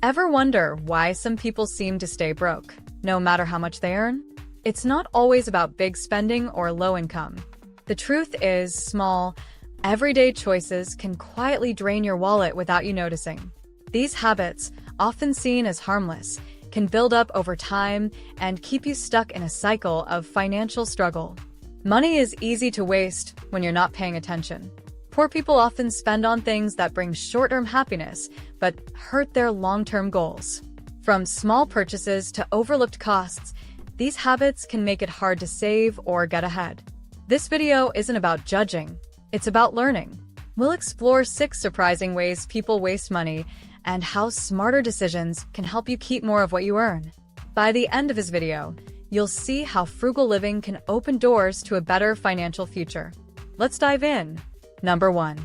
Ever wonder why some people seem to stay broke, no matter how much they earn? It's not always about big spending or low income. The truth is, small, everyday choices can quietly drain your wallet without you noticing. These habits, often seen as harmless, can build up over time and keep you stuck in a cycle of financial struggle. Money is easy to waste when you're not paying attention. Poor people often spend on things that bring short-term happiness but hurt their long-term goals. From small purchases to overlooked costs, these habits can make it hard to save or get ahead. This video isn't about judging, it's about learning. We'll explore 6 surprising ways people waste money and how smarter decisions can help you keep more of what you earn. By the end of this video, you'll see how frugal living can open doors to a better financial future. Let's dive in. Number 1.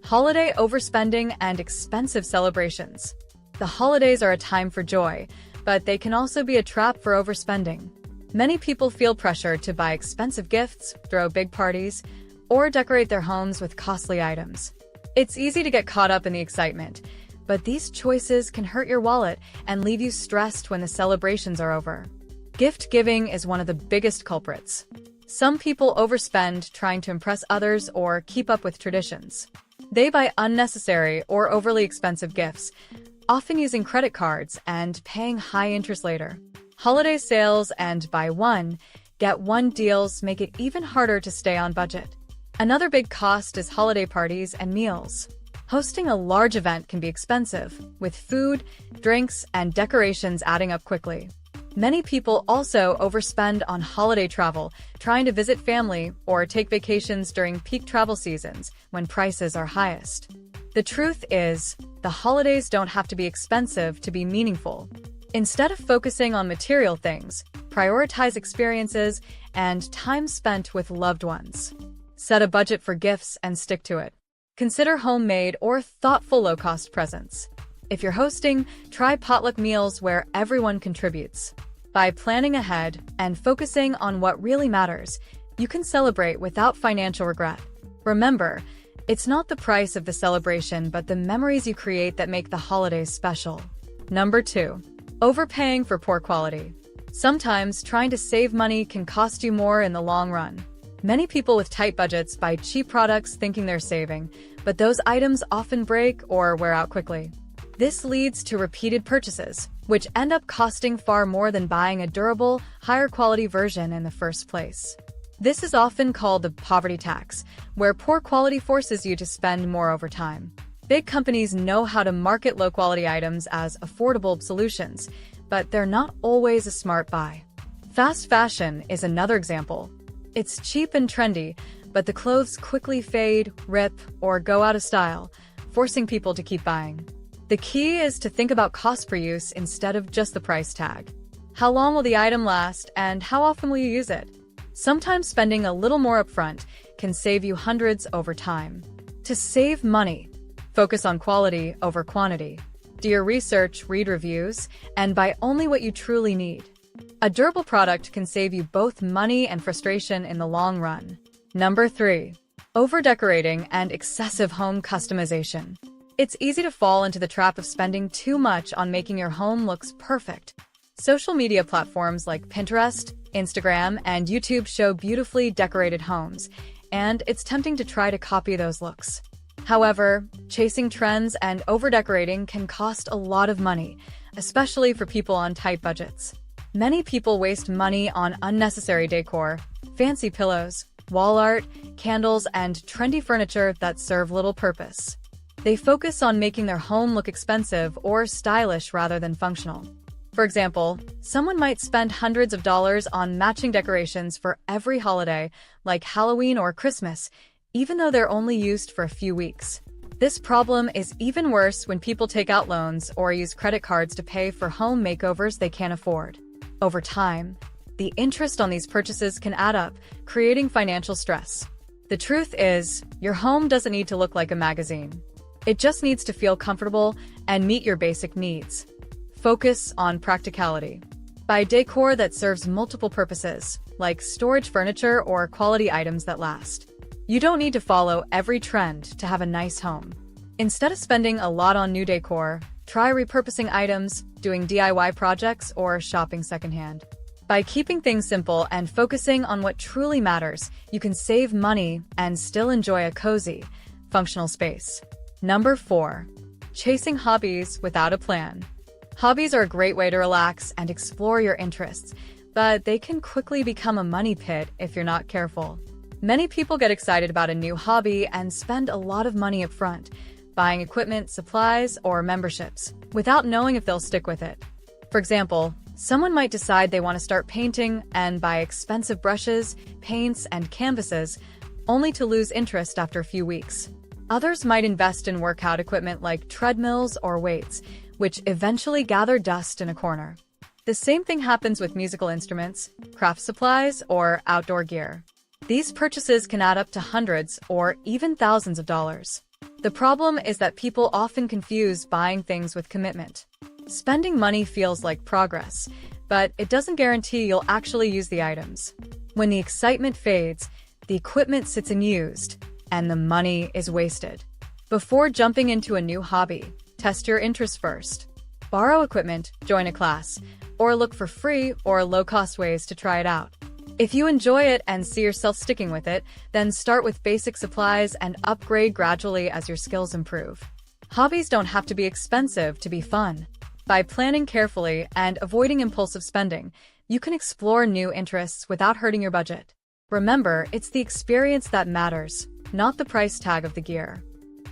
Holiday overspending and expensive celebrations. The holidays are a time for joy, but they can also be a trap for overspending. Many people feel pressure to buy expensive gifts, throw big parties, or decorate their homes with costly items. It's easy to get caught up in the excitement, but these choices can hurt your wallet and leave you stressed when the celebrations are over. Gift giving is one of the biggest culprits. Some people overspend trying to impress others or keep up with traditions. They buy unnecessary or overly expensive gifts, often using credit cards and paying high interest later. Holiday sales and buy one, get one deals make it even harder to stay on budget. Another big cost is holiday parties and meals. Hosting a large event can be expensive, with food, drinks, and decorations adding up quickly. Many people also overspend on holiday travel, trying to visit family or take vacations during peak travel seasons when prices are highest. The truth is, the holidays don't have to be expensive to be meaningful. Instead of focusing on material things, prioritize experiences and time spent with loved ones. Set a budget for gifts and stick to it. Consider homemade or thoughtful low-cost presents. If you're hosting, try potluck meals where everyone contributes. By planning ahead and focusing on what really matters, you can celebrate without financial regret. Remember, it's not the price of the celebration but the memories you create that make the holidays special. Number 2. Overpaying for poor quality. Sometimes trying to save money can cost you more in the long run. Many people with tight budgets buy cheap products thinking they're saving, but those items often break or wear out quickly. This leads to repeated purchases, which end up costing far more than buying a durable, higher quality version in the first place. This is often called the poverty tax, where poor quality forces you to spend more over time. Big companies know how to market low-quality items as affordable solutions, but they're not always a smart buy. Fast fashion is another example. It's cheap and trendy, but the clothes quickly fade, rip, or go out of style, forcing people to keep buying. The key is to think about cost per use instead of just the price tag. How long will the item last, and how often will you use it? Sometimes spending a little more upfront can save you hundreds over time. To save money, focus on quality over quantity. Do your research, read reviews, and buy only what you truly need. A durable product can save you both money and frustration in the long run. Number 3. Over-decorating and excessive home customization. It's easy to fall into the trap of spending too much on making your home look perfect. Social media platforms like Pinterest, Instagram, and YouTube show beautifully decorated homes, and it's tempting to try to copy those looks. However, chasing trends and over-decorating can cost a lot of money, especially for people on tight budgets. Many people waste money on unnecessary decor, fancy pillows, wall art, candles, and trendy furniture that serve little purpose. They focus on making their home look expensive or stylish rather than functional. For example, someone might spend hundreds of dollars on matching decorations for every holiday, like Halloween or Christmas, even though they're only used for a few weeks. This problem is even worse when people take out loans or use credit cards to pay for home makeovers they can't afford. Over time, the interest on these purchases can add up, creating financial stress. The truth is, your home doesn't need to look like a magazine. It just needs to feel comfortable and meet your basic needs. Focus on practicality. Buy decor that serves multiple purposes, like storage furniture or quality items that last. You don't need to follow every trend to have a nice home. Instead of spending a lot on new decor, Try repurposing items, doing DIY projects, or shopping secondhand. By keeping things simple and focusing on what truly matters, you can save money and still enjoy a cozy, functional space. Number 4. Chasing hobbies without a plan. Hobbies are a great way to relax and explore your interests, but they can quickly become a money pit if you're not careful. Many people get excited about a new hobby and spend a lot of money up front, buying equipment, supplies, or memberships, without knowing if they'll stick with it. For example, someone might decide they want to start painting and buy expensive brushes, paints, and canvases, only to lose interest after a few weeks. Others might invest in workout equipment like treadmills or weights, which eventually gather dust in a corner. The same thing happens with musical instruments, craft supplies, or outdoor gear. These purchases can add up to hundreds or even thousands of dollars. The problem is that people often confuse buying things with commitment. Spending money feels like progress, but it doesn't guarantee you'll actually use the items. When the excitement fades, the equipment sits unused, and the money is wasted. Before jumping into a new hobby, test your interests first. Borrow equipment, join a class, or look for free or low-cost ways to try it out. If you enjoy it and see yourself sticking with it, then start with basic supplies and upgrade gradually as your skills improve. Hobbies don't have to be expensive to be fun. By planning carefully and avoiding impulsive spending, you can explore new interests without hurting your budget. Remember, it's the experience that matters, not the price tag of the gear.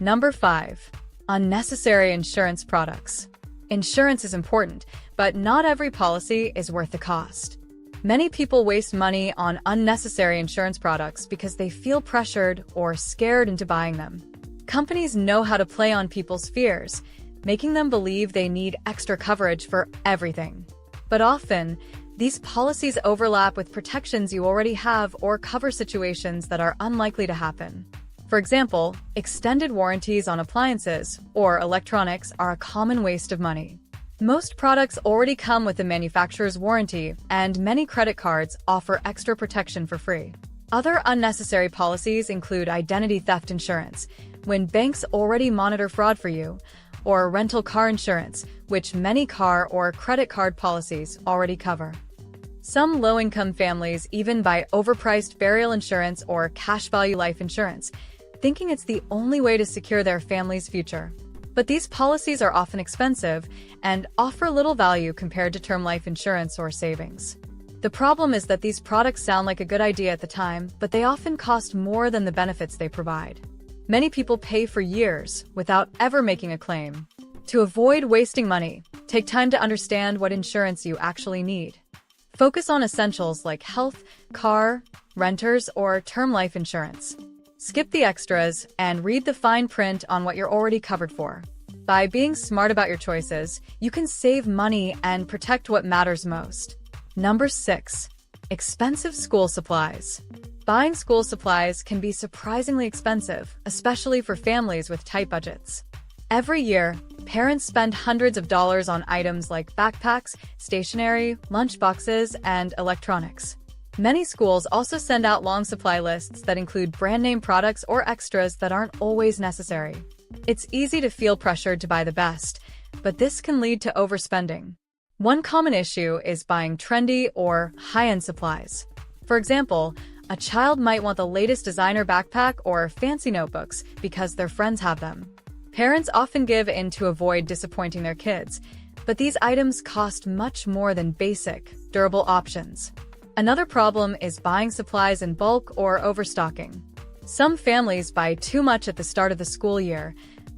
Number 5. Unnecessary insurance products. Insurance is important, but not every policy is worth the cost. Many people waste money on unnecessary insurance products because they feel pressured or scared into buying them. Companies know how to play on people's fears, making them believe they need extra coverage for everything. But often, these policies overlap with protections you already have or cover situations that are unlikely to happen. For example, extended warranties on appliances or electronics are a common waste of money. Most products already come with a manufacturer's warranty, and many credit cards offer extra protection for free. Other unnecessary policies include identity theft insurance, when banks already monitor fraud for you, or rental car insurance, which many car or credit card policies already cover. Some low-income families even buy overpriced burial insurance or cash value life insurance, thinking it's the only way to secure their family's future. But these policies are often expensive and offer little value compared to term life insurance or savings. The problem is that these products sound like a good idea at the time, but they often cost more than the benefits they provide. Many people pay for years without ever making a claim. To avoid wasting money, take time to understand what insurance you actually need. Focus on essentials like health, car, renters, or term life insurance. Skip the extras and read the fine print on what you're already covered for. By being smart about your choices, you can save money and protect what matters most. Number 6. Expensive school supplies. Buying school supplies can be surprisingly expensive, especially for families with tight budgets. Every year, parents spend hundreds of dollars on items like backpacks, stationery, lunchboxes, and electronics. Many schools also send out long supply lists that include brand-name products or extras that aren't always necessary. It's easy to feel pressured to buy the best, but this can lead to overspending. One common issue is buying trendy or high-end supplies. For example, a child might want the latest designer backpack or fancy notebooks because their friends have them. Parents often give in to avoid disappointing their kids, but these items cost much more than basic, durable options. Another problem is buying supplies in bulk or overstocking. Some families buy too much at the start of the school year,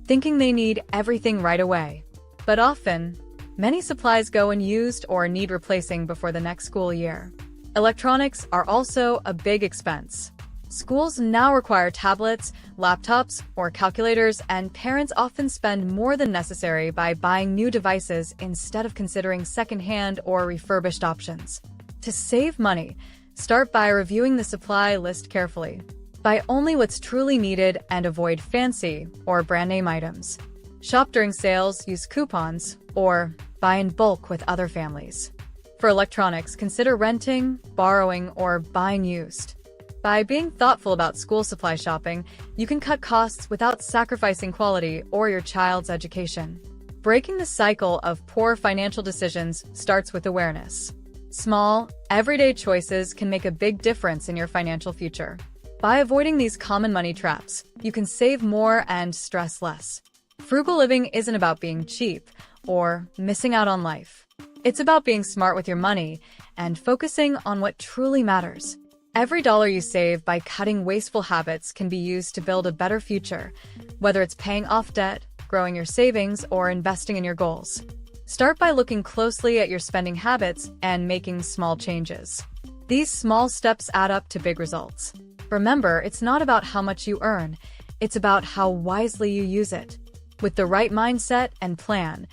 thinking they need everything right away. But often, many supplies go unused or need replacing before the next school year. Electronics are also a big expense. Schools now require tablets, laptops, or calculators, and parents often spend more than necessary by buying new devices instead of considering secondhand or refurbished options. To save money, start by reviewing the supply list carefully. Buy only what's truly needed and avoid fancy or brand-name items. Shop during sales, use coupons, or buy in bulk with other families. For electronics, consider renting, borrowing, or buying used. By being thoughtful about school supply shopping, you can cut costs without sacrificing quality or your child's education. Breaking the cycle of poor financial decisions starts with awareness. Small, everyday choices can make a big difference in your financial future. By avoiding these common money traps, you can save more and stress less. Frugal living isn't about being cheap or missing out on life. It's about being smart with your money and focusing on what truly matters. Every dollar you save by cutting wasteful habits can be used to build a better future, whether it's paying off debt, growing your savings, or investing in your goals. Start by looking closely at your spending habits and making small changes. These small steps add up to big results. Remember, it's not about how much you earn, it's about how wisely you use it. With the right mindset and plan,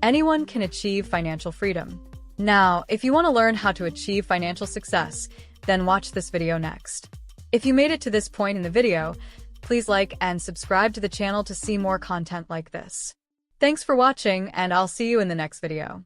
anyone can achieve financial freedom. Now, if you want to learn how to achieve financial success, then watch this video next. If you made it to this point in the video, please like and subscribe to the channel to see more content like this. Thanks for watching, and I'll see you in the next video.